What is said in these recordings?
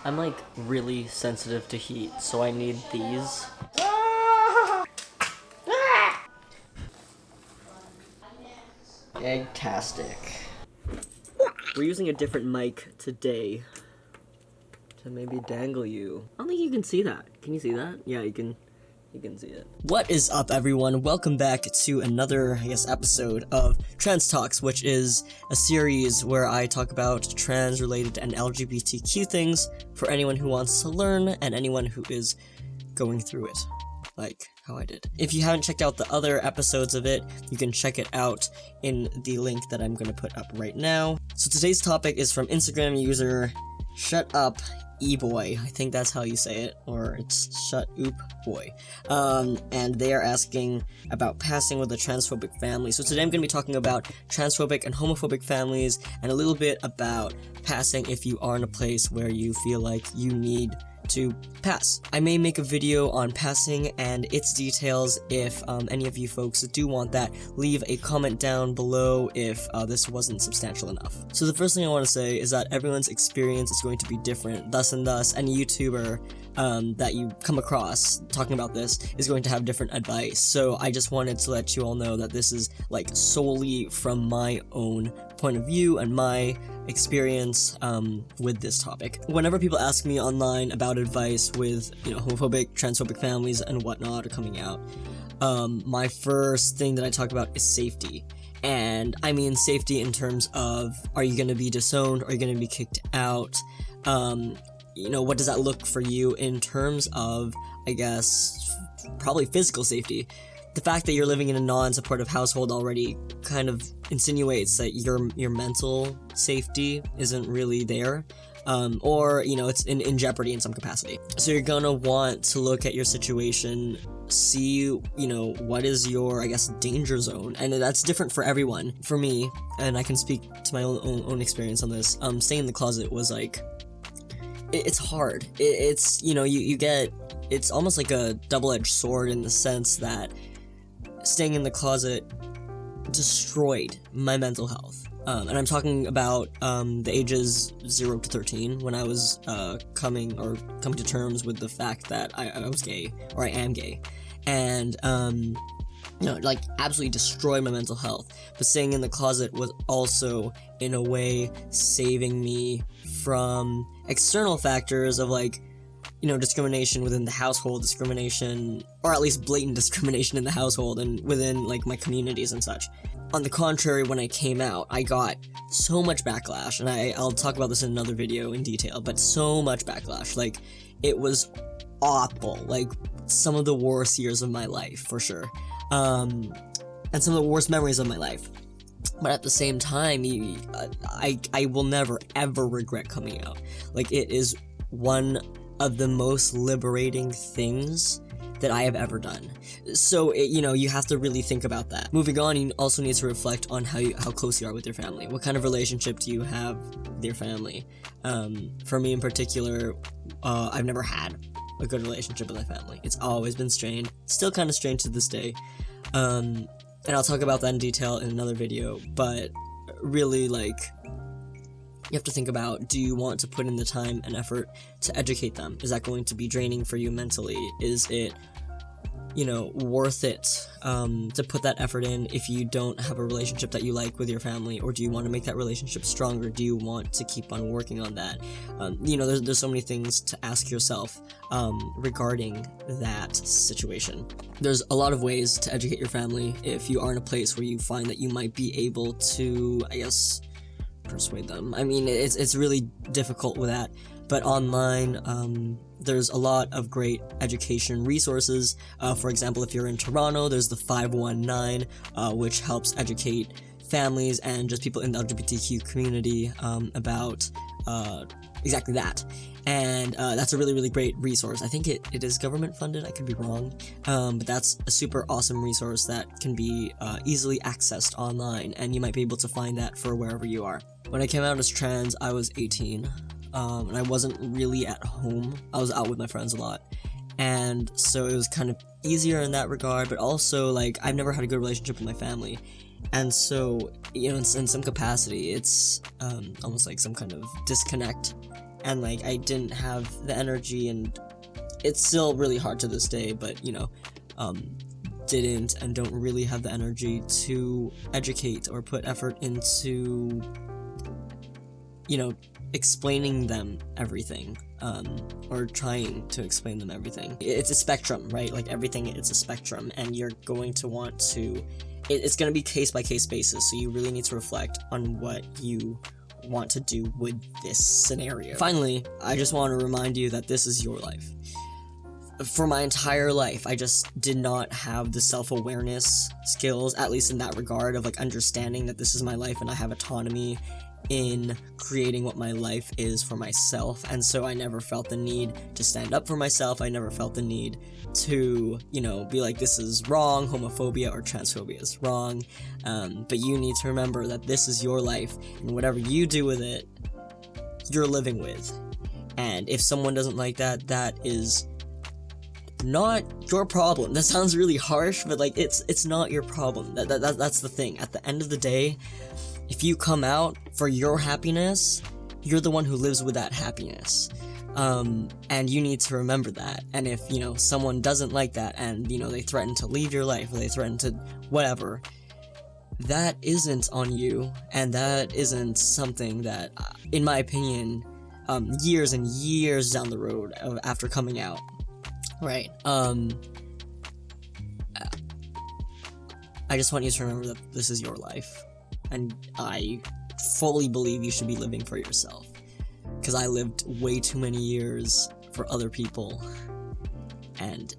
I'm like really sensitive to heat, so I need these. Egg-tastic. We're using a different mic today to maybe dangle you. I don't think you can see that. Can you see that? Yeah, you can see it. What is up, everyone? Welcome back to another, episode of Trans Talks, which is a series where I talk about trans-related and LGBTQ things for anyone who wants to learn and anyone who is going through it, like how I did. If you haven't checked out the other episodes of it, you can check it out in the link that I'm going to put up right now. So today's topic is from Instagram user Shut Up E-Boy, I think that's how you say it, or it's Shut Oop Boy. And they are asking about passing with a transphobic family. So today I'm going to be talking about transphobic and homophobic families, and a little bit about passing if you are in a place where you feel like you need to pass. I may make a video on passing and its details if any of you folks do want that. Leave a comment down below if this wasn't substantial enough. So the first thing I want to say is that everyone's experience is going to be different. Thus and thus, any YouTuber that you come across talking about this is going to have different advice. So I just wanted to let you all know that this is like solely from my own point of view and my experience with this topic. Whenever people ask me online about advice with, homophobic, transphobic families and whatnot are coming out, my first thing that I talk about is safety. And I mean safety in terms of, are you going to be disowned? Are you going to be kicked out? What does that look for you in terms of, probably physical safety? The fact that you're living in a non-supportive household already kind of insinuates that your mental safety isn't really there, or it's in jeopardy in some capacity. So you're gonna want to look at your situation, see what is your danger zone, and that's different for everyone. For me, and I can speak to my own experience on this, staying in the closet was like, it's hard. It's you get, it's almost like a double-edged sword in the sense that staying in the closet destroyed my mental health. And I'm talking about the ages 0 to 13, when I was coming to terms with the fact that I was gay, or I am gay. And, absolutely destroyed my mental health. But staying in the closet was also, in a way, saving me from external factors of, discrimination within the household, discrimination, or at least blatant discrimination in the household and within, my communities and such. On the contrary, when I came out, I got so much backlash, and I'll talk about this in another video in detail, but so much backlash. It was awful. Some of the worst years of my life, for sure. And some of the worst memories of my life. But at the same time, I will never, ever regret coming out. It is one of the most liberating things that I have ever done. So, you have to really think about that. Moving on, you also need to reflect on how close you are with your family. What kind of relationship do you have with your family? For me in particular, I've never had a good relationship with my family. It's always been strained. Still kind of strained to this day. And I'll talk about that in detail in another video, but really, you have to think about, do you want to put in the time and effort to educate them? Is that going to be draining for you mentally? Is it, worth it to put that effort in if you don't have a relationship that you like with your family? Or do you want to make that relationship stronger? Do you want to keep on working on that? There's so many things to ask yourself regarding that situation. There's a lot of ways to educate your family if you are in a place where you find that you might be able to, persuade them. I mean, it's really difficult with that, but online, there's a lot of great education resources. For example, if you're in Toronto, there's the 519, which helps educate families and just people in the LGBTQ community about exactly that. And that's a really, really great resource. I think it is government funded, I could be wrong, but that's a super awesome resource that can be easily accessed online, and you might be able to find that for wherever you are. When I came out as trans, I was 18, and I wasn't really at home. I was out with my friends a lot, and so it was kind of easier in that regard, but also, I've never had a good relationship with my family, and so, in some capacity, it's almost like some kind of disconnect and like I didn't have the energy, and it's still really hard to this day, but you know, didn't and don't really have the energy to educate or put effort into, you know, explaining them everything, or trying to explain them everything. It's a spectrum, right? Like everything, it's a spectrum, and you're going to want to, it's going to be case by case basis, so you really need to reflect on what you want to do with this scenario. Finally, I just want to remind you that this is your life. For my entire life, I just did not have the self-awareness skills, at least in that regard, of like understanding that this is my life and I have autonomy in creating what my life is for myself. And so I never felt the need to stand up for myself. I never felt the need to, you know, be like, this is wrong, homophobia or transphobia is wrong. But you need to remember that this is your life, and whatever you do with it, you're living with. And if someone doesn't like that, that is not your problem. That sounds really harsh, but like it's not your problem. That's the thing. At the end of the day, if you come out for your happiness, you're the one who lives with that happiness. And you need to remember that. And if, you know, someone doesn't like that and, you know, they threaten to leave your life, or they threaten to whatever, that isn't on you, and that isn't something that, in my opinion, years and years down the road after coming out, right, I just want you to remember that this is your life, and I fully believe you should be living for yourself, because I lived way too many years for other people, and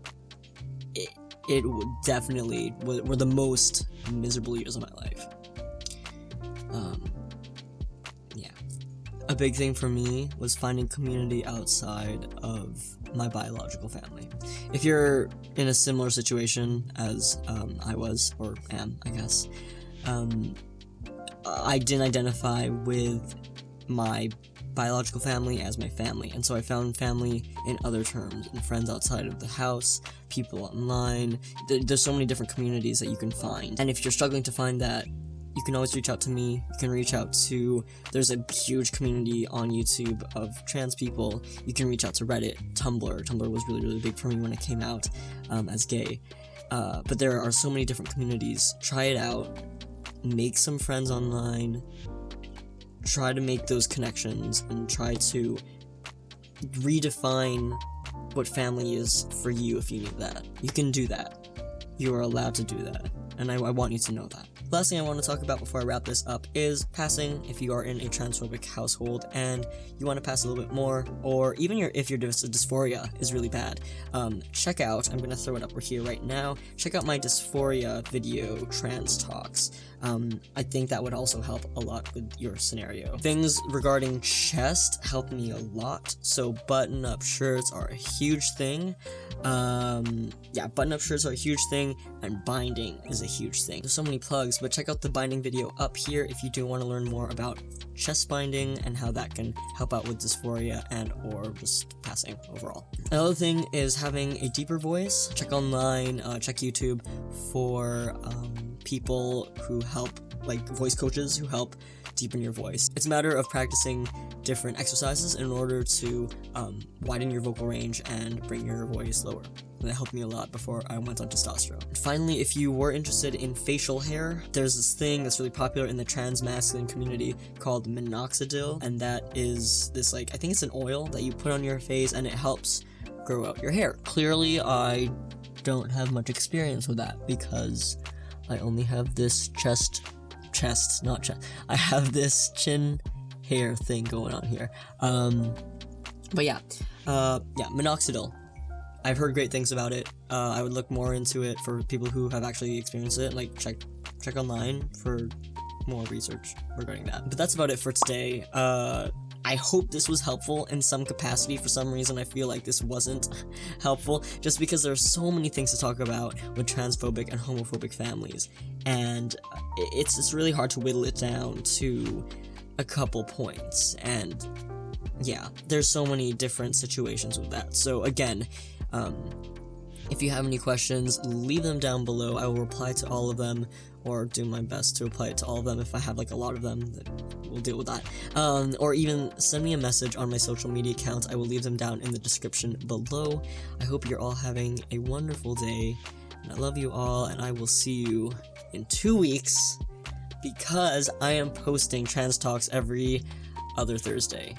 it would definitely were the most miserable years of my life. Yeah. A big thing for me was finding community outside of my biological family. If you're in a similar situation as I was, or am, I guess, I didn't identify with my biological family as my family, and so I found family in other terms, and friends outside of the house, people online. There's so many different communities that you can find, and if you're struggling to find that, you can always reach out to me. You can reach out to, there's a huge community on YouTube of trans people. You can reach out to Reddit, Tumblr. Tumblr was really, really big for me when I came out as gay. But there are so many different communities. Try it out. Make some friends online. Try to make those connections and try to redefine what family is for you if you need that. You can do that. You are allowed to do that. And I want you to know that. Last thing I want to talk about before I wrap this up is passing. If you are in a transphobic household and you want to pass a little bit more, or even if your dysphoria is really bad, check out, I'm going to throw it up here right now, check out my dysphoria video, Trans Talks. I think that would also help a lot with your scenario. Things regarding chest help me a lot, so button-up shirts are a huge thing. Yeah, button-up shirts are a huge thing, and binding is a huge thing. There's so many plugs, but check out the binding video up here if you do want to learn more about chest binding and how that can help out with dysphoria and or just passing overall. Another thing is having a deeper voice. Check online, check YouTube for people who help, like voice coaches who help deepen your voice. It's a matter of practicing different exercises in order to widen your vocal range and bring your voice lower. And that helped me a lot before I went on testosterone. And finally, if you were interested in facial hair, there's this thing that's really popular in the trans masculine community called minoxidil, and that is this, like, I think it's an oil that you put on your face and it helps grow out your hair. Clearly, I don't have much experience with that because I only have this I have this chin hair thing going on here. But yeah, minoxidil. I've heard great things about it. I would look more into it for people who have actually experienced it. Like check online for more research regarding that. But that's about it for today. I hope this was helpful in some capacity. For some reason, I feel like this wasn't helpful, just because there's so many things to talk about with transphobic and homophobic families, and it's just really hard to whittle it down to a couple points. And yeah, there's so many different situations with that. So again, If you have any questions, leave them down below. I will reply to all of them, or do my best to reply to all of them. If I have like a lot of them, then we'll deal with that. Or even send me a message on my social media accounts. I will leave them down in the description below. I hope you're all having a wonderful day, and I love you all, and I will see you in 2 weeks, because I am posting Trans Talks every other Thursday.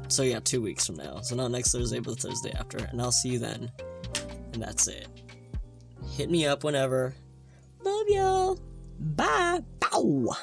So yeah, 2 weeks from now. So not next Thursday, but the Thursday after. And I'll see you then. And that's it. Hit me up whenever. Love y'all. Bye. Bow.